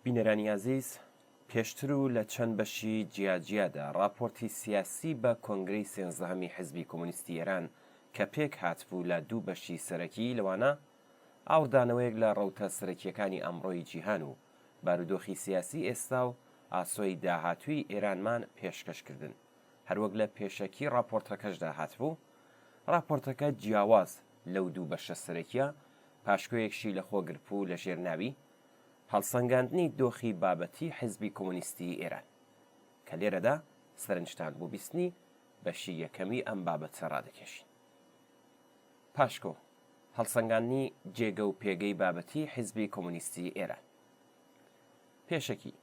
بینەرانی عزیز، پێشتر و لە چەند بەشی جیاجیادا راپۆرتی سیاسی بە کۆنگرەی سێنزدەهەمی حیزبی کۆمونیستی ئێران کە پێک هاتبوو لە دوو بەشی سەرەکی لەوانە ئاوردانەوەیەک لە ڕەوتە سەرەکیەکانی ئەمڕۆی جیهان و بارودۆخی سیاسی ئێستا و ئاسۆی داهاتووی ئێرانمان پێشکەشکردن. هەروەک لە پێشەکی راپۆرتەکەشدا هاتبوو، راپۆرتەکە جیاواز لەو دوو بەشە سەرەکیە پاشکۆیەکشی لە خۆگرپوو لە ژێرناوی هەڵسەنگاندنی دۆخی بابەتی حیزبی کۆمونیستی ئێران کە لێرەدا سەرنجتان بۆ بیستنی بەشی یەکەمی ئەم بابەتە ڕادەکێشین. پاشکۆ هەڵسەنگاندنی جێگە و پێگەی بابەتی حیزبی کۆمونیستی ئێران. پێشەکی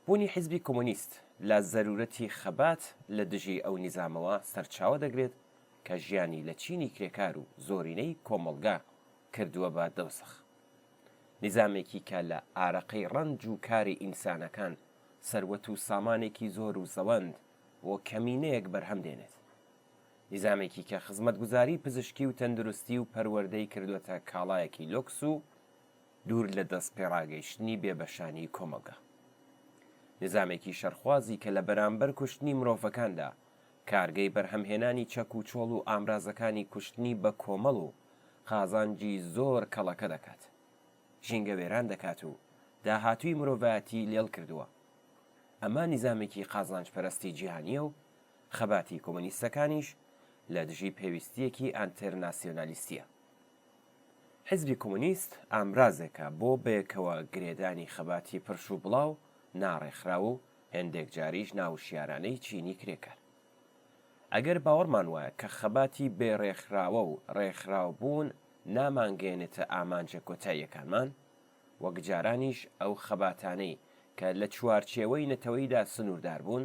بوونی حیزبی کۆمونیست لە زەرورەتی خەبات لە دژی ئەو نیزامەوە سەرچاوە دەگرێت کە ژیانی لە چینی کرێکار و زۆرینەی کۆمەڵگا کردووە بە دەوسەخ. نیزامێکی کە لە ئارەقەی ڕەنج و کاری ئینسانەکان سەروەت و سامانێکی زۆر و زەوەند بۆ کەمینەیەک بەرهەم دێنێت. نیزامێکی کە خزمەتگوزاری پزیشکی و تەندروستی و پەروەردەی کردوێتە کاڵایەکی لۆکس و دوور لە دەست پێڕاگەیشتنی بێبەشانی کۆمەڵگا. نظامێکی شەرخوازی کە لە بەرامبەر کوشتنی مرۆڤەکاندا کارگەی بەرهەمهێنانی چەک و چۆڵ و ئامرازەکانی کوشتنی بە کۆمەڵ و قازانجی زۆر کەڵەکە دەکات، ژینگە وێران دەکات و داهاتووی مرۆڤایەتی لێڵ کردووە. ئەمە نیزامێکی قازانجپەرستی جیهانیە و خەباتی کۆمونیستەکانیش لە دژی پێویستیەکی ئانتەرناسیۆنالیستیە. حیزبی کۆمونیست ئامرازێکە بۆ بەیەکەوە گرێدانی خەباتی پرش و بڵاو ناڕێکخراوە و هێندێک جاریش ناوشیارانەی چینی کرێکار. ئەگەر باوەڕمان وایە کە خەباتی بێڕێکخراوە و ڕێکخراوبوون نامانگەێنێتە ئامانجە کۆتاییەکانمان، وەک جارانیش ئەو خەباتانەی کە لە چوارچێوەی نەتەوەیدا سنووردار بوون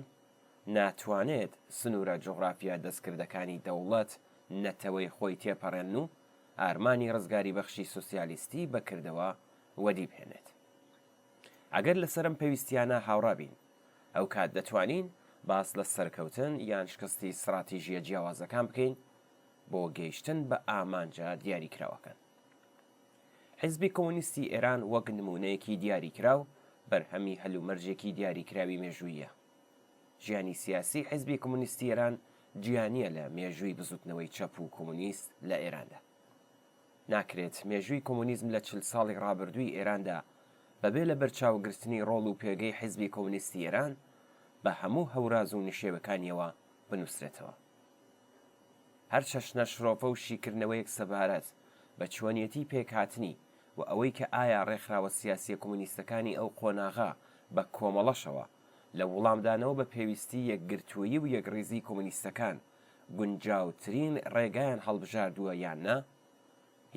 ناتوانێت سنوورە جوغرافیا دەستکردەکانی دەوڵەت نەتەوەی خۆی تێپەڕێن و ئارمانی ڕزگاری بەخشی سوسیالیستی بەکردەوە وەدی بهێنێت. ئەگەر لە سەرم پێویستیانە هاوڕابین، ئەو کات دەتوانین باس لە سەرکەوتن یان شکستی استراتیژیە جیاوازەکان بکەین بۆ گەیشتن بە ئامانجە دیاریکراوەکان. حیزبی کۆمونیستی ئێران وەک نمونەیەکی دیاریکراو بەرهەمی هەلومەرجێکی دیاریکراوی مێژوویە. ژیانی سیاسی حیزبی کۆمونیستی ئێران جیانیە لە مێژووی بزوتنەوەی چەپ و کۆمونیست لە ئێراندا. ناکرێت مێژووی کۆمونیزم لە 40 ساڵی ڕابردووی ئێراندا بەبێ لە بەرچاوگرتنی ڕۆڵ و پێگەی حیزبی کۆمونیستی ئێران بە هەموو هەوراز و نشێوەکانیەوە بنووسرێتەوە. هەر چەشنە شرۆفە و شیکردنەوەیەک سەبارەت بە چۆنیەتی پێکهاتنی و ئەوەی کە ئایا ڕێکخراوە سیاسیە کۆمونیستەکانی ئەو قۆناغا بە کۆمەڵەشەوە لە وڵامدانەوە بە پێویستی یەکگرتوویی و یەکڕێزی کۆمونیستەکان گونجاوترین ڕێگایان هەڵبژاردووە یان نا،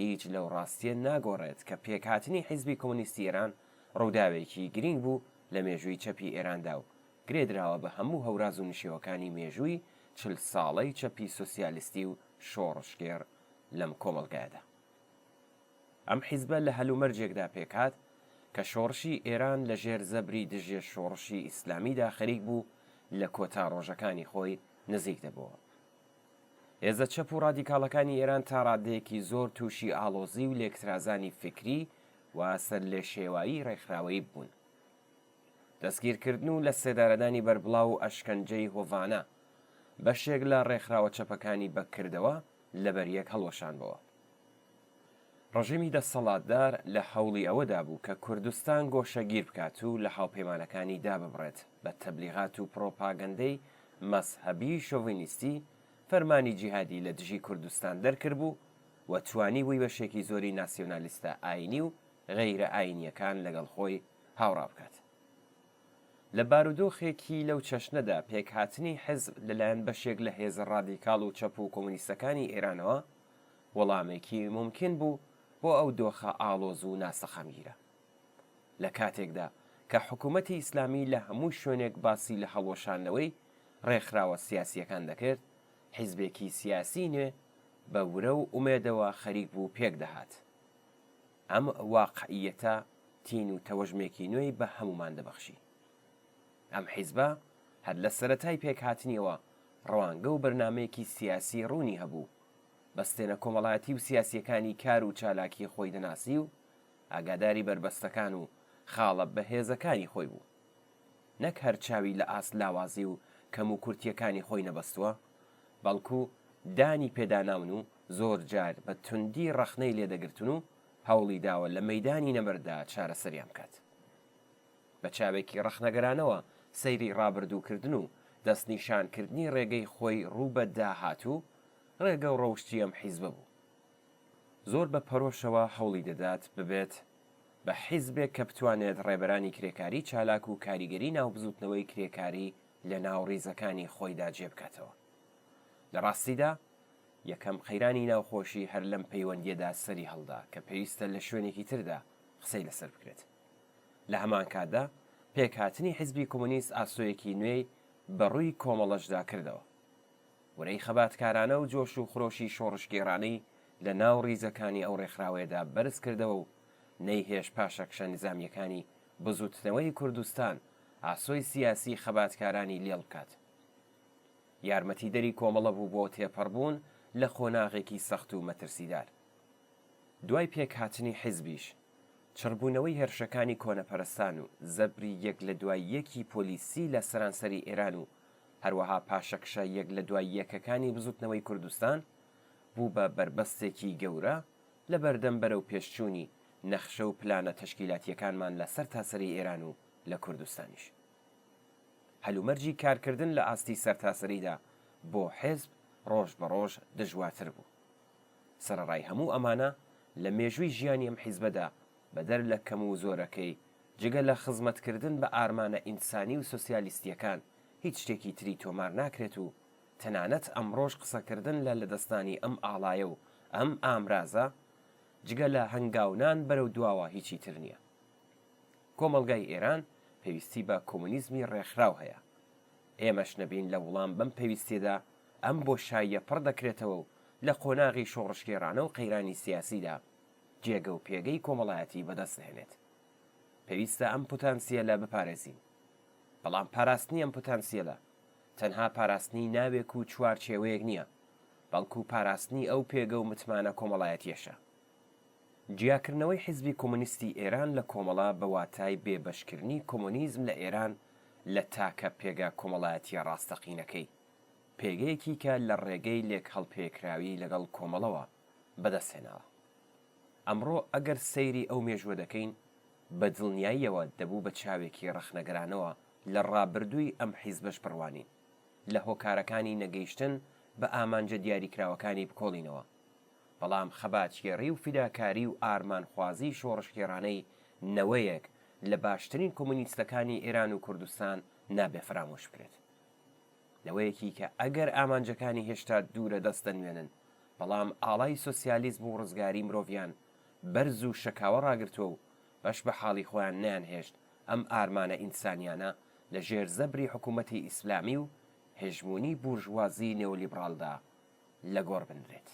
هیچ لەو ڕاستیە ناگۆڕێت کە پێکهاتنی حیزبی کۆمونیستی ئێران ڕووداوێکی گرنگ بوو لە مێژووی چەپی ئێراندا و گرێدراوە بە هەموو هەوراز و نشێوەکانی مێژووی 40 ساڵەی چەپی سوسیالیستی و شۆڕشگێر لەم کۆمەڵگایەدا. ئەم حیزبە لە هەلومەرجێکدا پێکات کە شۆڕشی ئێران لە ژێر زەبری دژێ شۆڕشی ئیسلامیدا خەریک بوو لە کۆتا ڕۆژەکانی خۆی نزیک دەبەوە. هێزە چەپ و ڕادیکاڵەکانی ئێران تا ڕادەیەکی زۆر تووشی ئاڵۆزی و لێکترازانی فکری و سەر لێ شێوایی ڕێکخراوەیی بوون. دەستگیرکردن و لە سێدارەدانی بەربڵاو و ئەشکەنجەی هۆڤانە بەشێک لە ڕێکخراوە چەپەکانی بەکردەوە لەبەریەک هەڵوەشانبەوە. ڕژیمی دەسەڵاتدار لە هەوڵی ئەوەدا بوو کە کوردستان گۆشەگیر بکات و لە هاوپەیمانەکانی داببڕێت بە تەبلیغات و پرۆپاگەندەی مەزهەبی شۆڤینیستی فەرمانی جیهادی لە دژی کوردستان دەرکرد بوو و توانی بووی بەشێکی زۆری ناسیۆنالیستە ئاینی و غەیرە ئاینیەکان لەگەڵ خۆی هاوڕا بکات. لە بارودۆخێکی لەو چەشنەدا پێکهاتنی حیزب لەلایەن بەشێک لە هێزە ڕادیکاڵ و چەپ و کۆمونیستەکانی ئێرانەوە وەڵامێکی ممکن بوو بۆ ئەو دۆخە ئاڵۆز و ناسەخەمگیرە. لە کاتێکدا کە حکوومەتی ئیسلامی لە هەموو شوێنێک باسی لە هەڵوەشانەوەی ڕێکخراوە سیاسیەکان دەکرد، حیزبێکی سیاسی نوێ بە ورە و ئومێدەوە خەریک بوو پێک دەهات. ئەم واقعیەتە تین و تەوەژمێکی نوێی بە هەمومان دەبەخشی. ئەم حیزبە هەر لە سەرەتای پێکهاتنیەوە ڕەوانگە و بەرنامەیەکی سیاسی ڕوونی هەبوو، بەستێنە کۆمەڵایەتی و سیاسیەکانی کار و چالاکی خۆی دەناسی و ئاگاداری بربەستەکان و خاڵە بەهێزەکانی خۆی بوو نەک هەر چاوی لە ئاست لاوازی و کەم و کورتیەکانی خۆی نەبەستووە بەڵکو دانی پێداناون و زۆر جار بە توندی ڕەخنەی لێدەگرتن و هەوڵی داوە لە مەیدانی نەبەردا چارەسەریان بکات بە چاوێکی ڕەخنەگەرانەوە سەیری ڕابردووکردن و دەستنیشانکردنی ڕێگەی خۆی ڕوو بە داهات و ڕێگە و ڕەوشتی ئەم حیزبە بوو زۆر بە پەرۆشەوە هەوڵی دەدات ببێت بە حیزبێک کە بتوانێت ڕێبەرانی کرێکاری چالاک و کاریگەری ناوبزوتنەوەی کرێکاری لە ناو ڕیزەکانی خۆیدا جێبکاتەوە لە ڕاستیدا یەکەم قەیرانی ناوخۆشی هەر لەم پەیوەندیەدا سەری هەڵدا کە پێویستە لە شوێنێکی تردا قسەی لەسەر بکرێت لە هەمان کاتدا پێکهاتنی حیزبی کۆمۆنیست ئاسۆیەکی نوێی بەڕووی کۆمەڵەشدا کردەوە وەرەی خەباتکارانە و جۆش و خرۆشی شۆڕشگێڕانەی لە ناو ڕیزەکانی ئەو ڕێکخراوەیەدا بەرز کردەوە و نەیهێش پاشەکشە نظامیەکانی بزوتنەوەی کوردستان ئاسۆی سیاسی خەباتکارانی لێڵ بکات یارمەتیدەری کۆمەڵە بوو بۆ تێپەڕبوون لە خۆناغێکی سەخت و مەترسیدار دوای پێکهاتنی حیزبیش چڕبوونەوەی هێرشەکانی کۆنەپەرستان و زەبری یەک لە دوای یەکی پۆلیسی لە سەرانسەری ئێران و هەروەها پاشەکشە یەک لە دوای یەکەکانی بزوتنەوەی کوردستان بوو بە بربەستێکی گەورە لە بەردەم بەرەو پێشچوونی نەخشە و پلانە تەشکیلاتیەکانمان لە سەر تاسەری ئێران و لە کوردستانیش هەلومەرجی کارکردن لە ئاستی سەرتاسەریدا بۆ حیزب ڕۆژ بە ڕۆژ دژواتر بوو سەرەڕای هەموو ئەمانە لە مێژووی ژیانی ئەم حیزبەدا بەدەر لە کەم و زۆرەکەی جگە لە خزمەتکردن بە ئارمانە ئینسانی و سۆسیالیستیەکان هیچ شتێکی تری تۆمار ناکرێت و تەنانەت ئەمڕۆژ قسەکردن لە لەدەستانی ئەم ئاڵایە و ئەم ئامرازە جگە لە هەنگاونان بەرەو دواوە هیچی تر نییە کۆمەڵگای ئێران پێویستی بە کۆمونیزمی ڕێکخراو هەیە ئێمەش نەبین لە وڵام بەم پێویستێدا ئەم بۆشاییە پڕ دەکرێتەوە و لە قۆناغی شۆڕشگێڕانە و قەیرانی سیاسیدا جێگە و پێگەی کۆمەڵایەتی بەدەست دەهێنێت پێویستە ئەم پۆتانسیەلە بپارێزین بەڵام پاراستنی ئەم پۆتانسیەلە تەنها پاراستنی ناوێک و چوارچێوەیەک نییە بەڵکو پاراستنی ئەو پێگە و متمانە کۆمەڵایەتیەشە جیاکردنەوەی حیزبی کۆمۆنیستی ئێران لە کۆمەڵا بە واتای بێبەشکردنی کۆمۆنیزم لە ئێران لە تاکە پێگە کۆمەڵایەتیە ڕاستەقینەکەی پێگەیەکی کە لە ڕێگەی لێک هەڵپێکراوی لەگەڵ کۆمەڵەوە بەدەستهێناوە ئەمڕۆ ئەگەر سەیری ئەو مێژوە دەکەین بە دڵنیاییەوە دەبوو بە چاوێکی ڕەخنەگەرانەوە لە ڕابردووی ئەم حیزبەش بڕوانین لە هۆکارەکانی نەگەیشتن بە ئامانجە دیاریکراوەکانی بکۆڵینەوە بەڵام خەباتگێڕی و فیداکاری و ئارمانخوازی شۆڕشگێڕانەی نەوەیەک لە باشترین کۆمونیستەکانی ئێران و کوردستان نابێ فرامۆش بکرێت نەوەیەکی کە ئەگەر ئامانجەکانی هێشتا دوورە دەستەنوێنن بەڵام ئاڵای سۆسیالیزم و ڕزگاری مرۆڤیان بەرز و شەکاوە ڕاگرتووە و بەش بە حاڵی خۆیان نیانهێشت ئەم ئارمانە ئینسانیانە لە ژێر زەبری حکوومەتی ئیسلامی و هێژمونی بورژوازی نێولیبراڵدا لە گۆڕ بنرێت